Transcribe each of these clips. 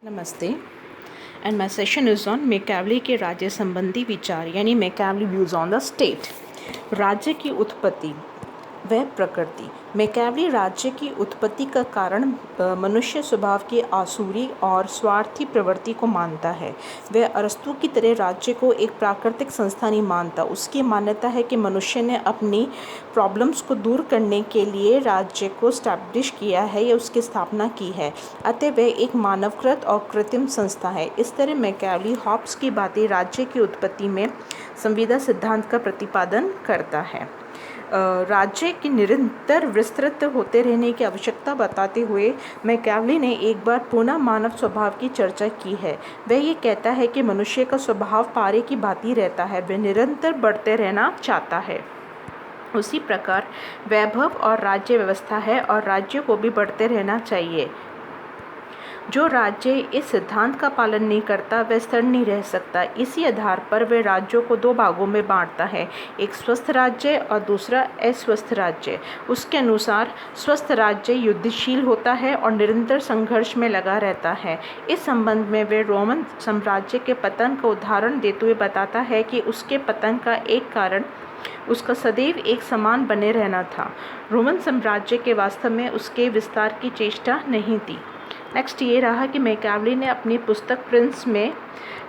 नमस्ते and my session is on Machiavelli के राज्य संबंधी विचार यानी Machiavelli views on the state. राज्य की उत्पत्ति व प्रकृति। मैकियावेली राज्य की उत्पत्ति का कारण मनुष्य स्वभाव की आसुरी और स्वार्थी प्रवृत्ति को मानता है। वह अरस्तु की तरह राज्य को एक प्राकृतिक संस्था नहीं मानता। उसकी मान्यता है कि मनुष्य ने अपनी प्रॉब्लम्स को दूर करने के लिए राज्य को स्टैब्लिश किया है या उसकी स्थापना की है, अतः वह एक मानवकृत और कृत्रिम संस्था है। इस तरह मैकियावेली हॉब्स की बातें राज्य की उत्पत्ति में संविदा सिद्धांत का प्रतिपादन करता है। राज्य की निरंतर विस्तृत होते रहने की आवश्यकता बताते हुए मैकियावेली ने एक बार पुनः मानव स्वभाव की चर्चा की है। वह ये कहता है कि मनुष्य का स्वभाव पारे की भांति रहता है, वह निरंतर बढ़ते रहना चाहता है। उसी प्रकार वैभव और राज्य व्यवस्था है और राज्य को भी बढ़ते रहना चाहिए। जो राज्य इस सिद्धांत का पालन नहीं करता वह स्थिर नहीं रह सकता। इसी आधार पर वह राज्यों को दो भागों में बांटता है, एक स्वस्थ राज्य और दूसरा अस्वस्थ राज्य। उसके अनुसार स्वस्थ राज्य युद्धशील होता है और निरंतर संघर्ष में लगा रहता है। इस संबंध में वह रोमन साम्राज्य के पतन का उदाहरण देते हुए बताता है कि उसके पतन का एक कारण उसका सदैव एक समान बने रहना था। रोमन साम्राज्य के वास्तव में उसके विस्तार की चेष्टा नहीं थी। नेक्स्ट ये रहा कि मैकियावेली ने अपनी पुस्तक प्रिंस में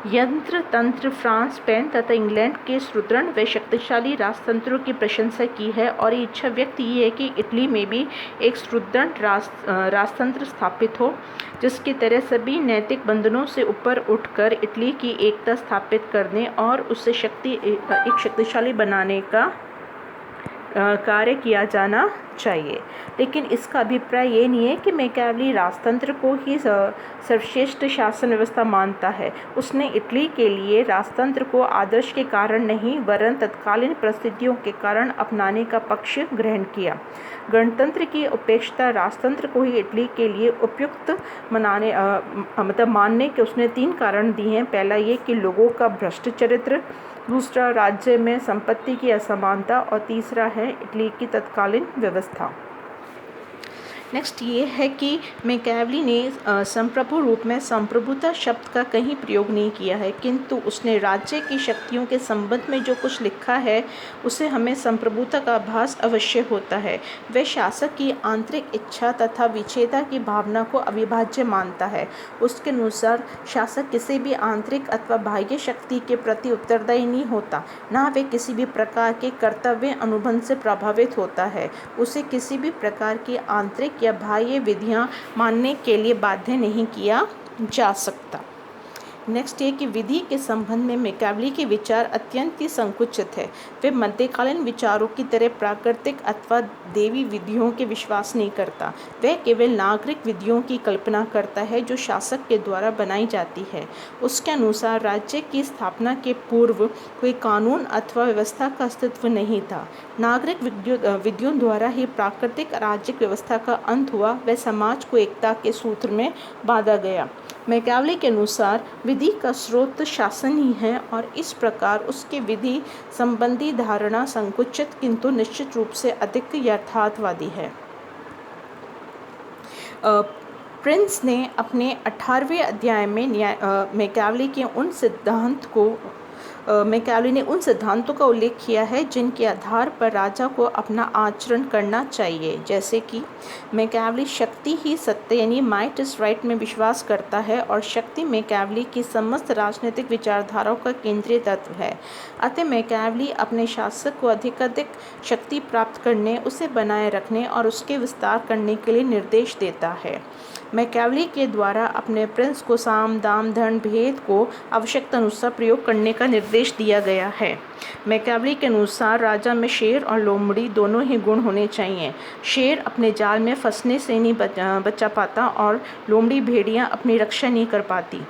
यंत्र तंत्र, फ्रांस, स्पेन तथा इंग्लैंड के सुदृढ़ व शक्तिशाली राजतंत्रों की प्रशंसा की है और ये इच्छा व्यक्त की है कि इटली में भी एक सुदृढ़ राजतंत्र स्थापित हो, जिसकी तरह सभी नैतिक बंधनों से ऊपर उठकर इटली की एकता स्थापित करने और उसे एक शक्तिशाली बनाने का कार्य किया जाना चाहिए। लेकिन इसका अभिप्राय ये नहीं है कि मैकियावेली राजतंत्र को ही सर्वश्रेष्ठ शासन व्यवस्था मानता है। उसने इटली के लिए राजतंत्र को आदर्श के कारण नहीं वरन तत्कालीन परिस्थितियों के कारण अपनाने का पक्ष ग्रहण किया। गणतंत्र की अपेक्षा राजतंत्र को ही इटली के लिए उपयुक्त मानने के उसने 3 कारण दिए हैं। पहला ये कि लोगों का भ्रष्ट चरित्र, दूसरा राज्य में संपत्ति की असमानता और तीसरा है इटली की तत्कालीन व्यवस्था। नेक्स्ट ये है कि मैकियावेली ने संप्रभु रूप में संप्रभुता शब्द का कहीं प्रयोग नहीं किया है, किंतु उसने राज्य की शक्तियों के संबंध में जो कुछ लिखा है उसे हमें संप्रभुता का आभास अवश्य होता है। वह शासक की आंतरिक इच्छा तथा विच्छेदता की भावना को अविभाज्य मानता है। उसके अनुसार शासक किसी भी आंतरिक अथवा बाह्य शक्ति के प्रति उत्तरदायी नहीं होता, न वे किसी भी प्रकार के कर्तव्य अनुबंध से प्रभावित होता है। उसे किसी भी प्रकार की आंतरिक या बाह्य विधियां मानने के लिए बाध्य नहीं किया जा सकता। नेक्स्ट ये कि विधि के संबंध में मैकियावेली के विचार अत्यंत ही संकुचित है। वे मध्यकालीन विचारों की तरह प्राकृतिक अथवा देवी विधियों के विश्वास नहीं करता। वह केवल नागरिक विधियों की कल्पना करता है जो शासक के द्वारा बनाई जाती है। उसके अनुसार राज्य की स्थापना के पूर्व कोई कानून अथवा व्यवस्था का अस्तित्व नहीं था। नागरिक विधियों द्वारा ही प्राकृतिक राज्यिक व्यवस्था का अंत हुआ व समाज को एकता के सूत्र में बांधा गया। मैकियावेली के अनुसार विधि का स्रोत शासन ही है और इस प्रकार उसके विधि संबंधी धारणा संकुचित किंतु निश्चित रूप से अधिक यथार्थवादी है। प्रिंस ने अपने 18वें अध्याय में मैकियावेली ने उन सिद्धांतों का उल्लेख किया है जिनके आधार पर राजा को अपना आचरण करना चाहिए। जैसे कि मैकियावेली शक्ति ही सत्य यानी माइट इज राइट में विश्वास करता है और शक्ति मैकियावेली की समस्त राजनीतिक विचारधाराओं का केंद्रीय तत्व है। अतः मैकियावेली अपने शासक को अधिकाधिक शक्ति प्राप्त करने, उसे बनाए रखने और उसके विस्तार करने के लिए निर्देश देता है। मैकियावेली के द्वारा अपने प्रिंस को साम, दाम, धन, भेद को आवश्यकता अनुसार प्रयोग करने का निर्देश दिया गया है। मैकियावेली के अनुसार राजा में शेर और लोमड़ी दोनों ही गुण होने चाहिए। शेर अपने जाल में फंसने से नहीं बचा पाता और लोमड़ी भेड़ियां अपनी रक्षा नहीं कर पाती।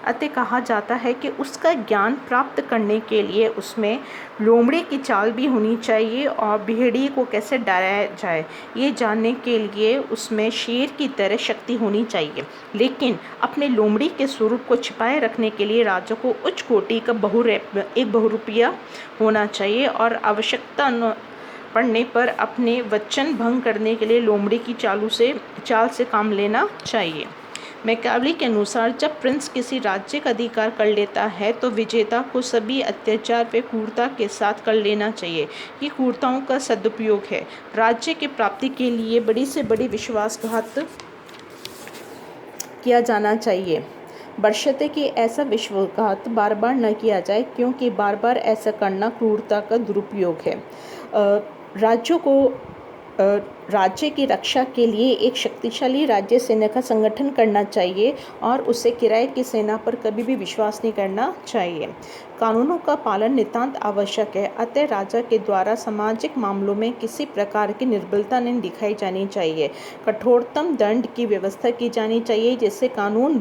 अतः कहा जाता है कि उसका ज्ञान प्राप्त करने के लिए उसमें लोमड़ी की चाल भी होनी चाहिए और भेड़िए को कैसे डराया जाए ये जानने के लिए उसमें शेर की तरह शक्ति होनी चाहिए। लेकिन अपने लोमड़ी के स्वरूप को छिपाए रखने के लिए राजा को उच्च कोटि का एक बहुरूपिया होना चाहिए और आवश्यकता पड़ने पर अपने वचन भंग करने के लिए लोमड़ी की चाल से काम लेना चाहिए। मैकावली के अनुसार जब प्रिंस किसी राज्य का अधिकार कर लेता है तो विजेता को सभी अत्याचार व क्रूरता के साथ कर लेना चाहिए। ये क्रूरताओं का सदुपयोग है। राज्य की प्राप्ति के लिए बड़ी से बड़ी विश्वासघात किया जाना चाहिए, बशर्ते कि ऐसा विश्वासघात बार बार न किया जाए, क्योंकि बार बार ऐसा करना क्रूरता का दुरुपयोग है। राज्य की रक्षा के लिए एक शक्तिशाली राज्य सेना का संगठन करना चाहिए और उसे किराए की सेना पर कभी भी विश्वास नहीं करना चाहिए। कानूनों का पालन नितांत आवश्यक है, अतः राजा के द्वारा सामाजिक मामलों में किसी प्रकार की निर्बलता नहीं दिखाई जानी चाहिए। कठोरतम दंड की व्यवस्था की जानी चाहिए, जिससे कानून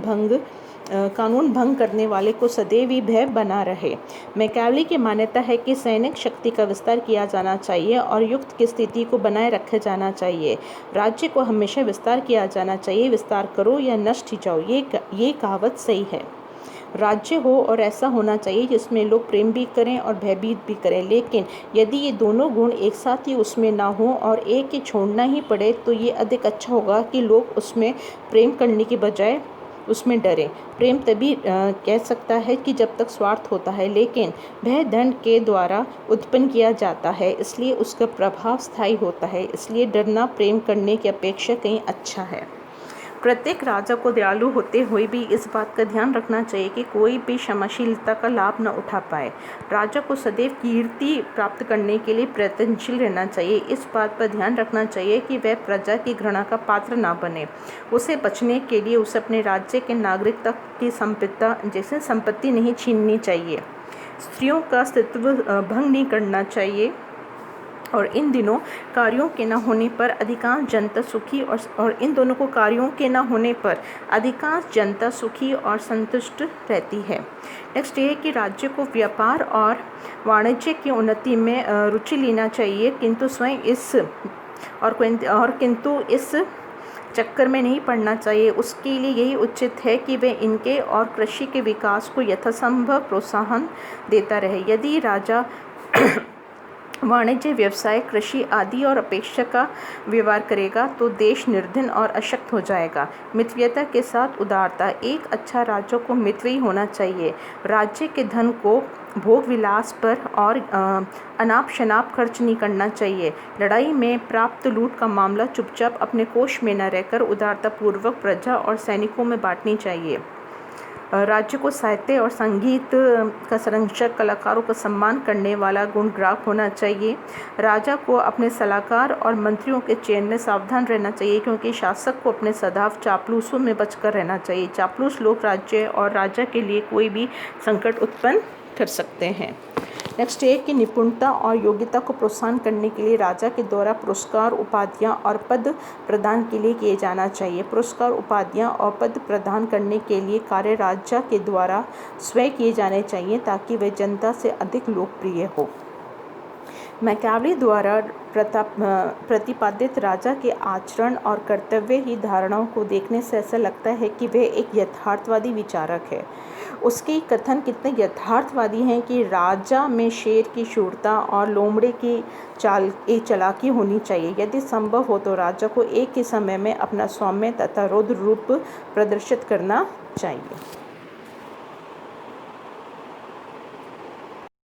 भंग करने वाले को सदैव ही भय बना रहे। मैकावली की मान्यता है कि सैनिक शक्ति का विस्तार किया जाना चाहिए और युद्ध की स्थिति को बनाए रखा जाना चाहिए। राज्य को हमेशा विस्तार किया जाना चाहिए, विस्तार करो या नष्ट ही जाओ, ये कहावत सही है। राज्य हो और ऐसा होना चाहिए जिसमें लोग प्रेम भी करें और भयभीत भी करें, लेकिन यदि ये दोनों गुण एक साथ ही उसमें ना हो और एक ही छोड़ना ही पड़े तो ये अधिक अच्छा होगा कि लोग उसमें प्रेम करने की बजाय उसमें डरें। प्रेम तभी कह सकता है कि जब तक स्वार्थ होता है, लेकिन वह दंड के द्वारा उत्पन्न किया जाता है, इसलिए उसका प्रभाव स्थायी होता है। इसलिए डरना प्रेम करने की अपेक्षा कहीं अच्छा है। प्रत्येक राजा को दयालु होते हुए भी इस बात का ध्यान रखना चाहिए कि कोई भी क्षमाशीलता का लाभ न उठा पाए। राजा को सदैव कीर्ति प्राप्त करने के लिए प्रयत्नशील रहना चाहिए। इस बात पर ध्यान रखना चाहिए कि वह प्रजा की घृणा का पात्र ना बने। उसे बचने के लिए उसे अपने राज्य के नागरिकता की संपत्ति नहीं छीननी चाहिए। स्त्रियों का अस्तित्व भंग नहीं करना चाहिए और इन दोनों कार्यों के न होने पर अधिकांश जनता सुखी और संतुष्ट रहती है। नेक्स्ट ये है कि राज्य को व्यापार और वाणिज्य की उन्नति में रुचि लेना चाहिए, किंतु इस चक्कर में नहीं पड़ना चाहिए। उसके लिए यही उचित है कि वे इनके और कृषि के विकास को यथासंभव प्रोत्साहन देता रहे। यदि राजा वाणिज्य, व्यवसाय, कृषि आदि और अपेक्षा का व्यवहार करेगा तो देश निर्धन और अशक्त हो जाएगा। मितव्ययता के साथ उदारता। एक अच्छा राजा को मितव्ययी होना चाहिए। राज्य के धन को भोग विलास पर और अनाप शनाप खर्च नहीं करना चाहिए। लड़ाई में प्राप्त लूट का मामला चुपचाप अपने कोष में न रहकर उदारतापूर्वक प्रजा और सैनिकों में बांटनी चाहिए। राज्य को साहित्य और संगीत का संरक्षक, कलाकारों का सम्मान करने वाला गुणग्राहक होना चाहिए। राजा को अपने सलाहकार और मंत्रियों के चयन में सावधान रहना चाहिए, क्योंकि शासक को अपने सदैव चापलूसों में बचकर रहना चाहिए। चापलूस लोग राज्य और राजा के लिए कोई भी संकट उत्पन्न कर सकते हैं। नेक्स्ट है कि निपुणता और योग्यता को प्रोत्साहन करने के लिए राजा के द्वारा पुरस्कार, उपाधियां और पद प्रदान के लिए किए जाना चाहिए। पुरस्कार, उपाधियां और पद प्रदान करने के लिए कार्य राजा के द्वारा स्वयं किए जाने चाहिए, ताकि वे जनता से अधिक लोकप्रिय हो। मैकावली द्वारा प्रतिपादित राजा के आचरण और कर्तव्य ही धारणाओं को देखने से ऐसा लगता है कि वह एक यथार्थवादी विचारक है। उसके कथन कितने यथार्थवादी हैं कि राजा में शेर की शूरता और लोमड़े की चालाकी होनी चाहिए। यदि संभव हो तो राजा को एक ही समय में अपना सौम्य तथा रौद्र रूप प्रदर्शित करना चाहिए।